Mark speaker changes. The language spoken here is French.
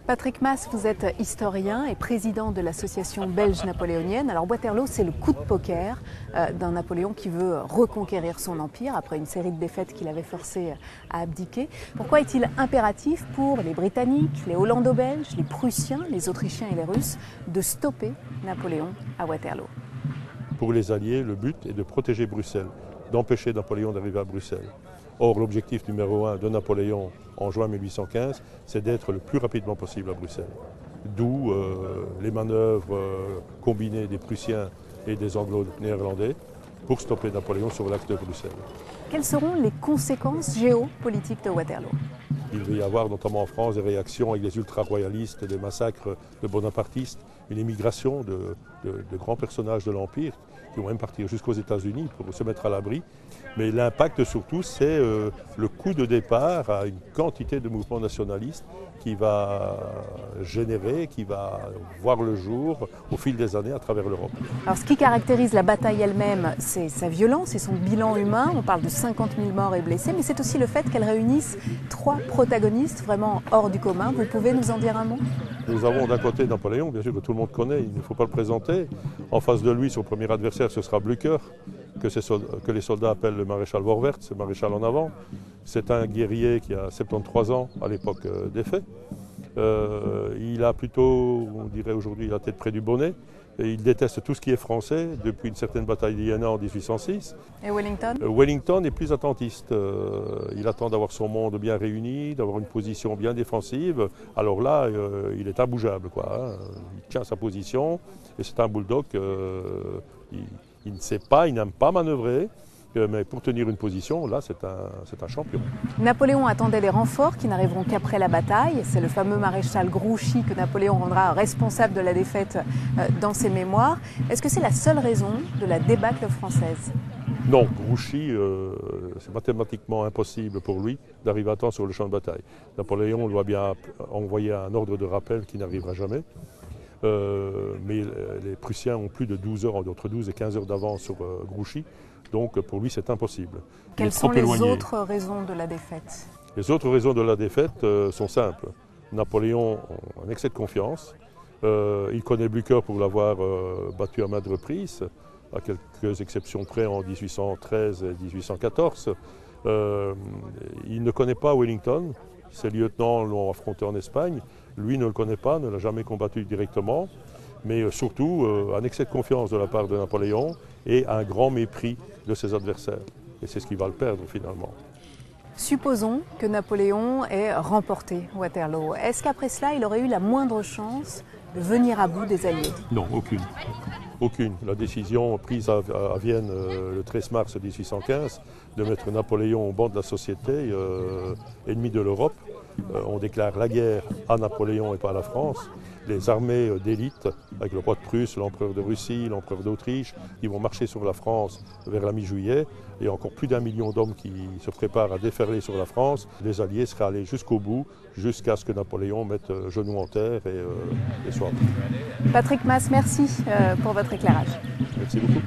Speaker 1: Patrick Mas, vous êtes historien et président de l'association belge napoléonienne. Alors Waterloo, c'est le coup de poker d'un Napoléon qui veut reconquérir son empire après une série de défaites qu'il avait forcé à abdiquer. Pourquoi est-il impératif pour les Britanniques, les Hollando-Belges, les Prussiens, les Autrichiens et les Russes de stopper Napoléon à Waterloo?
Speaker 2: Pour les Alliés, le but est de protéger Bruxelles, d'empêcher Napoléon d'arriver à Bruxelles. Or, l'objectif numéro 1 de Napoléon en juin 1815, c'est d'être le plus rapidement possible à Bruxelles. D'où les manœuvres combinées des Prussiens et des Anglo-Néerlandais pour stopper Napoléon sur l'axe de Bruxelles.
Speaker 1: Quelles seront les conséquences géopolitiques de Waterloo?
Speaker 2: Il va y avoir notamment en France des réactions avec les ultra-royalistes, des massacres de bonapartistes, une émigration de grands personnages de l'Empire qui vont même partir jusqu'aux États-Unis pour se mettre à l'abri. Mais l'impact surtout, c'est le coup de départ à une quantité de mouvements nationalistes qui va générer, qui va voir le jour au fil des années à travers l'Europe.
Speaker 1: Alors ce qui caractérise la bataille elle-même, c'est sa violence et son bilan humain. On parle de 50 000 morts et blessés, mais c'est aussi le fait qu'elle réunisse trois protagonistes vraiment hors du commun. Vous pouvez nous en dire un mot?
Speaker 2: Nous avons d'un côté Napoléon, bien sûr que tout le monde connaît, il ne faut pas le présenter. En face de lui, son premier adversaire, ce sera Blücher, que les soldats appellent le maréchal Vorwärts, le maréchal en avant. C'est un guerrier qui a 73 ans à l'époque des faits. Il a plutôt, on dirait aujourd'hui, la tête près du bonnet. Et il déteste tout ce qui est français depuis une certaine bataille d'Iéna en 1806.
Speaker 1: Et Wellington?
Speaker 2: Wellington est plus attentiste. Il attend d'avoir son monde bien réuni, d'avoir une position bien défensive. Alors là, il est imbougeable, quoi. Il tient sa position et c'est un bulldog. Il ne sait pas, il n'aime pas manœuvrer. Mais pour tenir une position, là, c'est un champion.
Speaker 1: Napoléon attendait des renforts qui n'arriveront qu'après la bataille. C'est le fameux maréchal Grouchy que Napoléon rendra responsable de la défaite dans ses mémoires. Est-ce que c'est la seule raison de la débâcle française?
Speaker 2: Non, Grouchy, c'est mathématiquement impossible pour lui d'arriver à temps sur le champ de bataille. Napoléon doit bien envoyer un ordre de rappel qui n'arrivera jamais. Mais les Prussiens ont plus de 12 heures, entre 12 et 15 heures d'avance sur Grouchy. Donc pour lui, c'est impossible.
Speaker 1: Quelles sont les autres raisons de la défaite?
Speaker 2: Les autres raisons de la défaite sont simples. Napoléon a un excès de confiance. Il connaît Blücher pour l'avoir battu à maintes reprises, à quelques exceptions près en 1813 et 1814. Il ne connaît pas Wellington. Ses lieutenants l'ont affronté en Espagne. Lui ne le connaît pas, ne l'a jamais combattu directement. Mais surtout un excès de confiance de la part de Napoléon et un grand mépris de ses adversaires. Et c'est ce qui va le perdre finalement.
Speaker 1: Supposons que Napoléon ait remporté Waterloo. Est-ce qu'après cela, il aurait eu la moindre chance de venir à bout des Alliés?
Speaker 2: Non, aucune. Aucune. La décision prise à Vienne le 13 mars 1815 de mettre Napoléon au banc de la société, ennemi de l'Europe. On déclare la guerre à Napoléon et pas à la France. Les armées d'élite, avec le roi de Prusse, l'empereur de Russie, l'empereur d'Autriche, qui vont marcher sur la France vers la mi-juillet, et encore plus d'1 million d'hommes qui se préparent à déferler sur la France. Les Alliés seraient allés jusqu'au bout, jusqu'à ce que Napoléon mette genou en terre et soit.
Speaker 1: Patrick Mas, merci pour votre éclairage.
Speaker 2: Merci beaucoup.